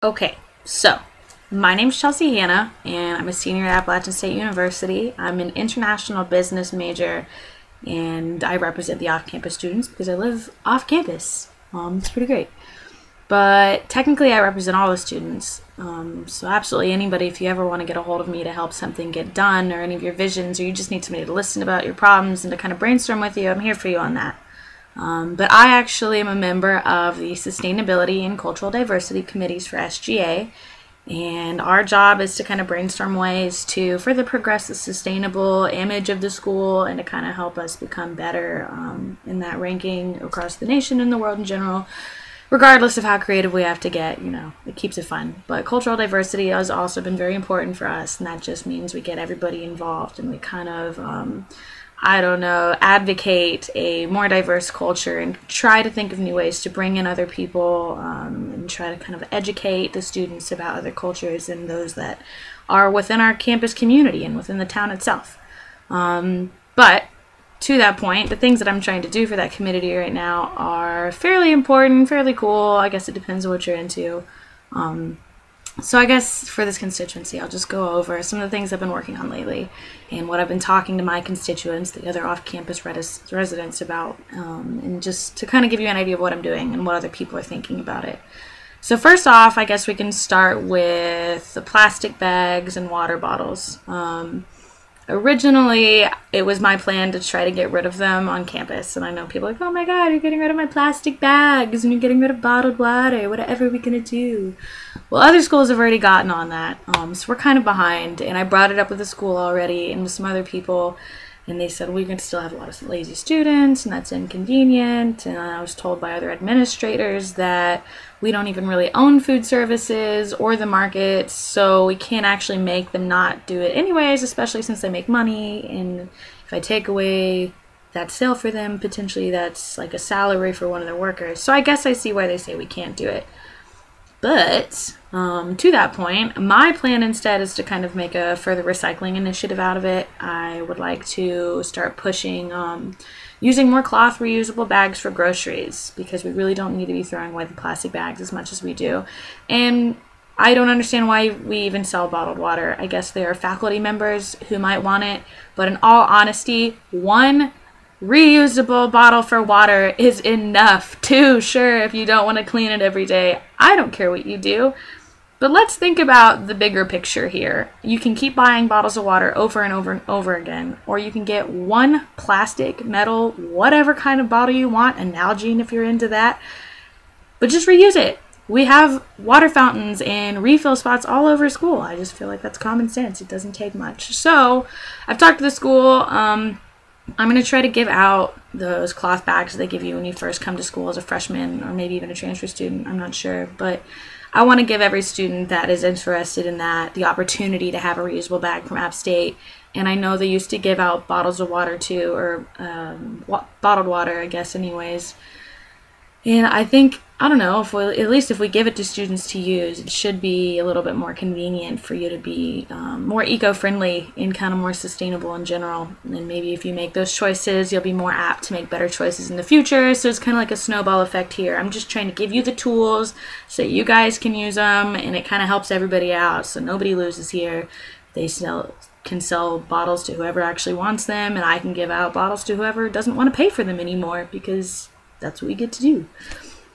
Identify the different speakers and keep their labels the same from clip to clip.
Speaker 1: Okay, so my name's Chelsey Hanna, and I'm a senior at Appalachian State University. I'm an international business major, and I represent the off-campus students because I live off-campus. It's pretty great. But technically, I represent all the students. So absolutely anybody, if you ever want to get a hold of me to help something get done, or any of your visions, or you just need somebody to listen about your problems and to kind of brainstorm with you, I'm here for you on that. But I actually am a member of the Sustainability and Cultural Diversity Committees for SGA, and our job is to kind of brainstorm ways to further progress the sustainable image of the school and to kind of help us become better in that ranking across the nation and the world in general, regardless of how creative we have to get. It keeps it fun. But cultural diversity has also been very important for us, and that just means we get everybody involved and we kind of advocate a more diverse culture and try to think of new ways to bring in other people and try to kind of educate the students about other cultures and those that are within our campus community and within the town itself. But to that point, the things that I'm trying to do for that community right now are fairly important, fairly cool. I guess it depends on what you're into. So I guess for this constituency, I'll just go over some of the things I've been working on lately and what I've been talking to my constituents, the other off-campus residents about, and just to kind of give you an idea of what I'm doing and what other people are thinking about it. So first off, I guess we can start with the plastic bags and water bottles. Originally, it was my plan to try to get rid of them on campus, and I know people are like, oh my god, you're getting rid of my plastic bags, and you're getting rid of bottled water, whatever are we gonna do? Well, other schools have already gotten on that, so we're kind of behind, and I brought it up with the school already and with some other people, and they said, we're going to still have a lot of lazy students, and that's inconvenient. And I was told by other administrators that we don't even really own food services or the markets, so we can't actually make them not do it anyways, especially since they make money. And if I take away that sale for them, potentially that's like a salary for one of their workers. So I guess I see why they say we can't do it. But to that point, my plan instead is to kind of make a further recycling initiative out of it. I would like to start pushing using more cloth reusable bags for groceries, because we really don't need to be throwing away the plastic bags as much as we do. And I don't understand why we even sell bottled water. I guess there are faculty members who might want it, but in all honesty, one reusable bottle for water is enough. Two, sure, if you don't want to clean it every day, I don't care what you do. But let's think about the bigger picture here. You can keep buying bottles of water over and over and over again, or you can get one plastic, metal, whatever kind of bottle you want, an Nalgene if you're into that, but just reuse it. We have water fountains and refill spots all over school. I just feel like that's common sense. It doesn't take much. So I've talked to the school. I'm going to try to give out those cloth bags that they give you when you first come to school as a freshman, or maybe even a transfer student. I'm not sure, but I want to give every student that is interested in that the opportunity to have a reusable bag from App State. And I know they used to give out bottles of water too, or bottled water, I guess, anyways. And I think, I don't know, at least if we give it to students to use, it should be a little bit more convenient for you to be more eco-friendly and kind of more sustainable in general. And maybe if you make those choices, you'll be more apt to make better choices in the future. So it's kind of like a snowball effect here. I'm just trying to give you the tools so you guys can use them, and it kind of helps everybody out so nobody loses here. They can sell bottles to whoever actually wants them, and I can give out bottles to whoever doesn't want to pay for them anymore, because that's what we get to do.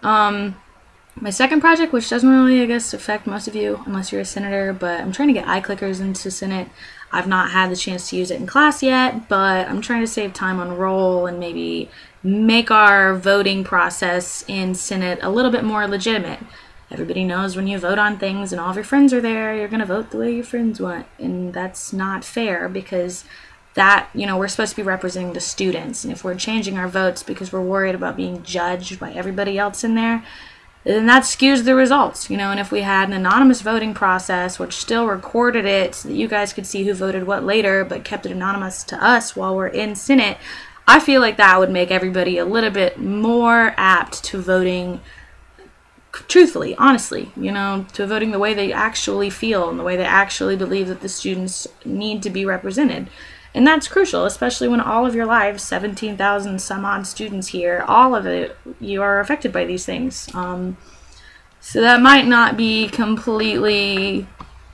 Speaker 1: My second project, which doesn't really, I guess, affect most of you unless you're a senator, but I'm trying to get iClickers into Senate. I've not had the chance to use it in class yet, but I'm trying to save time on roll and maybe make our voting process in Senate a little bit more legitimate. Everybody knows when you vote on things and all of your friends are there, you're going to vote the way your friends want, and that's not fair, because that, we're supposed to be representing the students, and if we're changing our votes because we're worried about being judged by everybody else in there, then that skews the results, and if we had an anonymous voting process which still recorded it so that you guys could see who voted what later but kept it anonymous to us while we're in Senate, I feel like that would make everybody a little bit more apt to voting truthfully, honestly, to voting the way they actually feel and the way they actually believe that the students need to be represented. And that's crucial, especially when all of your lives, 17,000 some odd students here, all of it, you are affected by these things. So that might not be completely,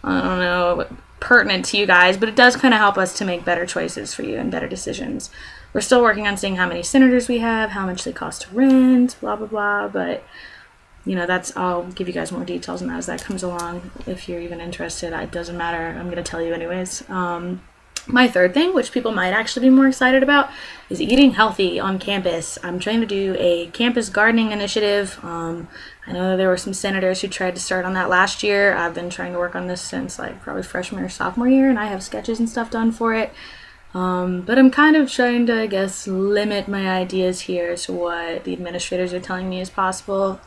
Speaker 1: I don't know, pertinent to you guys, but it does kind of help us to make better choices for you and better decisions. We're still working on seeing how many senators we have, how much they cost to rent, blah, blah, blah, but you know, I'll give you guys more details on that as that comes along. If you're even interested, it doesn't matter. I'm going to tell you anyways. My third thing, which people might actually be more excited about, is eating healthy on campus. I'm trying to do a campus gardening initiative. I know there were some senators who tried to start on that last year. I've been trying to work on this since like probably freshman or sophomore year, and I have sketches and stuff done for it. But I'm kind of trying to, I guess, limit my ideas here to what the administrators are telling me is possible.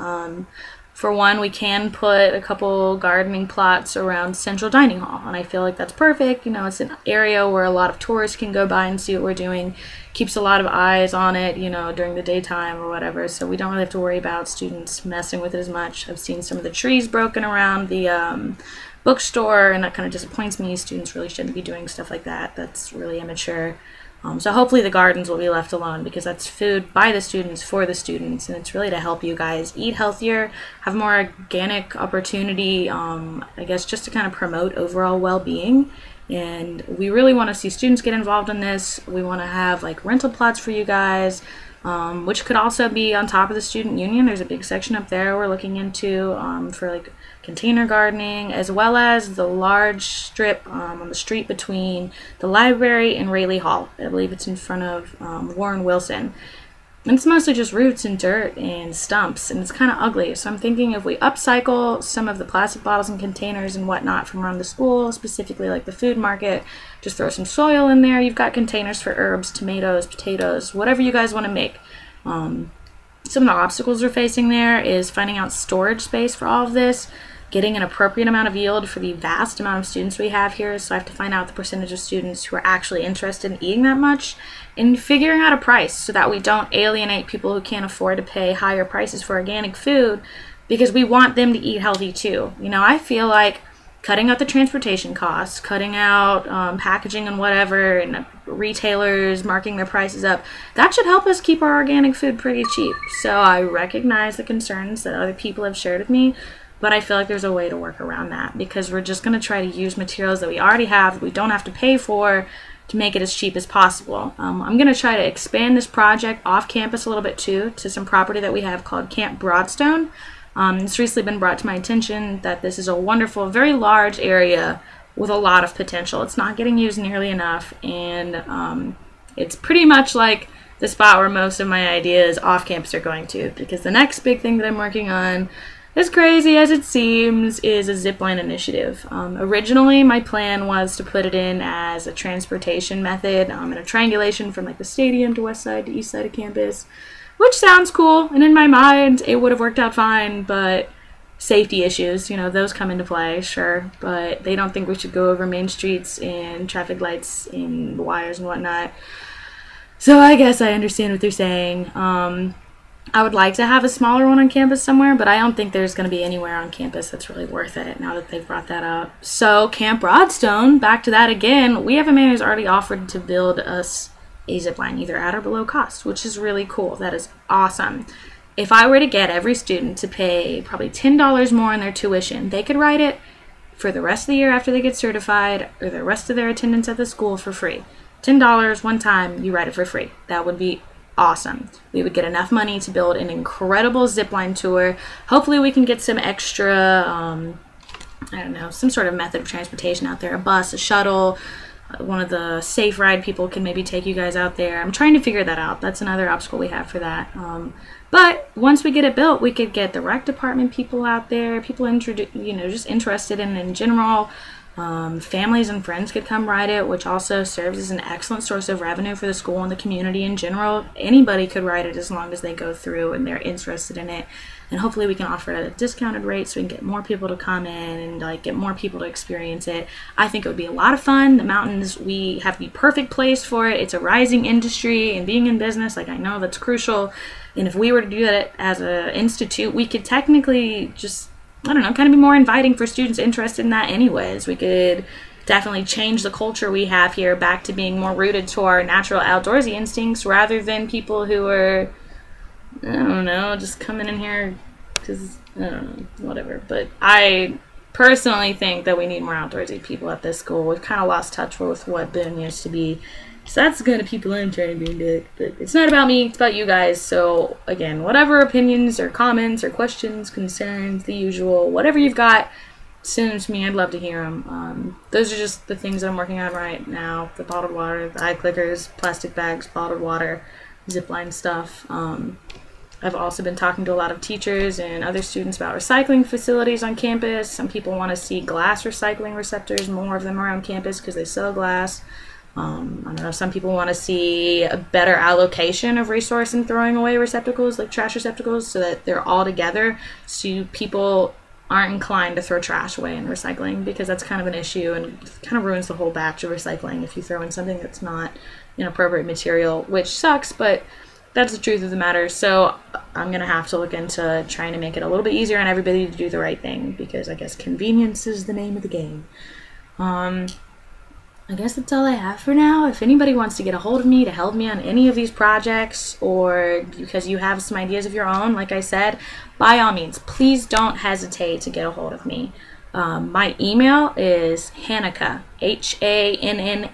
Speaker 1: For one, we can put a couple gardening plots around Central Dining Hall, and I feel like that's perfect. You know, it's an area where a lot of tourists can go by and see what we're doing. Keeps a lot of eyes on it, you know, during the daytime or whatever, so we don't really have to worry about students messing with it as much. I've seen some of the trees broken around the bookstore, and that kind of disappoints me. Students really shouldn't be doing stuff like that. That's really immature. So hopefully the gardens will be left alone, because that's food by the students for the students, and it's really to help you guys eat healthier, have more organic opportunity, I guess just to kind of promote overall well-being. And we really want to see students get involved in this. We want to have like rental plots for you guys, which could also be on top of the student union. There's a big section up there we're looking into for like container gardening, as well as the large strip on the street between the library and Rayleigh Hall. I believe it's in front of Warren Wilson. And it's mostly just roots and dirt and stumps, and it's kind of ugly. So I'm thinking if we upcycle some of the plastic bottles and containers and whatnot from around the school, specifically like the food market, just throw some soil in there. You've got containers for herbs, tomatoes, potatoes, whatever you guys want to make. Some of the obstacles we're facing there is finding out storage space for all of this, getting an appropriate amount of yield for the vast amount of students we have here. So I have to find out the percentage of students who are actually interested in eating that much, and figuring out a price so that we don't alienate people who can't afford to pay higher prices for organic food, because we want them to eat healthy too. You know, I feel like cutting out the transportation costs, cutting out packaging and whatever, and retailers marking their prices up, that should help us keep our organic food pretty cheap. So I recognize the concerns that other people have shared with me, but I feel like there's a way to work around that, because we're just going to try to use materials that we already have, that we don't have to pay for, to make it as cheap as possible. I'm going to try to expand this project off campus a little bit too, to some property that we have called Camp Broadstone. It's recently been brought to my attention that this is a wonderful, very large area with a lot of potential. It's not getting used nearly enough, and it's pretty much like the spot where most of my ideas off campus are going to, because the next big thing that I'm working on, as crazy as it seems, is a zipline initiative. Originally, my plan was to put it in as a transportation method, and a triangulation from like the stadium to west side to east side of campus, which sounds cool, and in my mind, it would have worked out fine, but safety issues, you know, those come into play, sure, but they don't think we should go over main streets and traffic lights and wires and whatnot. So I guess I understand what they're saying. I would like to have a smaller one on campus somewhere, but I don't think there's going to be anywhere on campus that's really worth it now that they've brought that up. So Camp Broadstone, back to that again, we have a man who's already offered to build us a zip line, either at or below cost, which is really cool. That is awesome. If I were to get every student to pay probably $10 more in their tuition, they could ride it for the rest of the year after they get certified, or the rest of their attendance at the school for free. $10 one time, you ride it for free. That would be awesome. We would get enough money to build an incredible zipline tour. Hopefully we can get some extra, I don't know, some sort of method of transportation out there, a bus, a shuttle, one of the safe ride people can maybe take you guys out there. I'm trying to figure that out. That's another obstacle we have for that. But once we get it built, we could get the rec department people out there, people just interested in general. Families and friends could come ride it, which also serves as an excellent source of revenue for the school and the community in general. Anybody could ride it as long as they go through and they're interested in it. And hopefully we can offer it at a discounted rate so we can get more people to come in and like get more people to experience it. I think it would be a lot of fun. The mountains, we have the perfect place for it. It's a rising industry, and being in business, like I know that's crucial. And if we were to do that as an institute, we could technically just, I don't know, kind of be more inviting for students interested in that anyways. We could definitely change the culture we have here back to being more rooted to our natural outdoorsy instincts, rather than people who are, I don't know, just coming in here because I don't know, whatever. But I personally think that we need more outdoorsy people at this school. We've kind of lost touch with what Boone used to be. So that's the kind of people I'm trying to be into. But it's not about me, it's about you guys. So again, whatever opinions or comments or questions, concerns, the usual, whatever you've got, send them to me. I'd love to hear them. Those are just the things that I'm working on right now. The bottled water, the eye clickers, plastic bags, bottled water, zipline stuff. I've also been talking to a lot of teachers and other students about recycling facilities on campus. Some people want to see glass recycling receptors, more of them around campus because they sell glass. I don't know, some people want to see a better allocation of resource and throwing away receptacles, like trash receptacles, so that they're all together so people aren't inclined to throw trash away in recycling, because that's kind of an issue and kind of ruins the whole batch of recycling if you throw in something that's not inappropriate material, which sucks, but that's the truth of the matter. So I'm going to have to look into trying to make it a little bit easier on everybody to do the right thing, because I guess convenience is the name of the game. I guess that's all I have for now. If anybody wants to get a hold of me to help me on any of these projects, or because you have some ideas of your own, like I said, by all means, please don't hesitate to get a hold of me. My email is Hannaca, HANNACA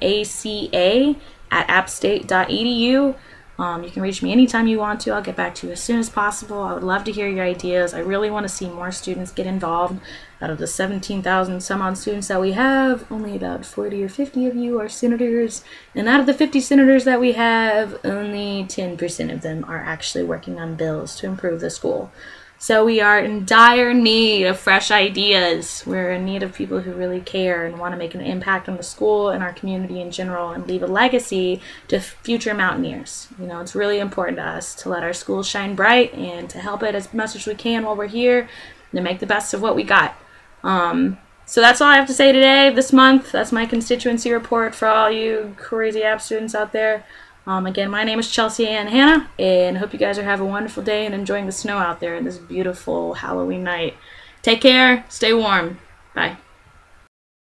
Speaker 1: @appstate.edu. You can reach me anytime you want to. I'll get back to you as soon as possible. I would love to hear your ideas. I really want to see more students get involved. Out of the 17,000 some odd students that we have, only about 40 or 50 of you are senators. And out of the 50 senators that we have, only 10% of them are actually working on bills to improve the school. So we are in dire need of fresh ideas. We're in need of people who really care and want to make an impact on the school and our community in general and leave a legacy to future Mountaineers. You know, it's really important to us to let our school shine bright and to help it as much as we can while we're here and to make the best of what we got. So that's all I have to say today, this month. That's my constituency report for all you crazy app students out there. Again, my name is Chelsey and Hannah, and I hope you guys are having a wonderful day and enjoying the snow out there in this beautiful Halloween night. Take care, stay warm. Bye.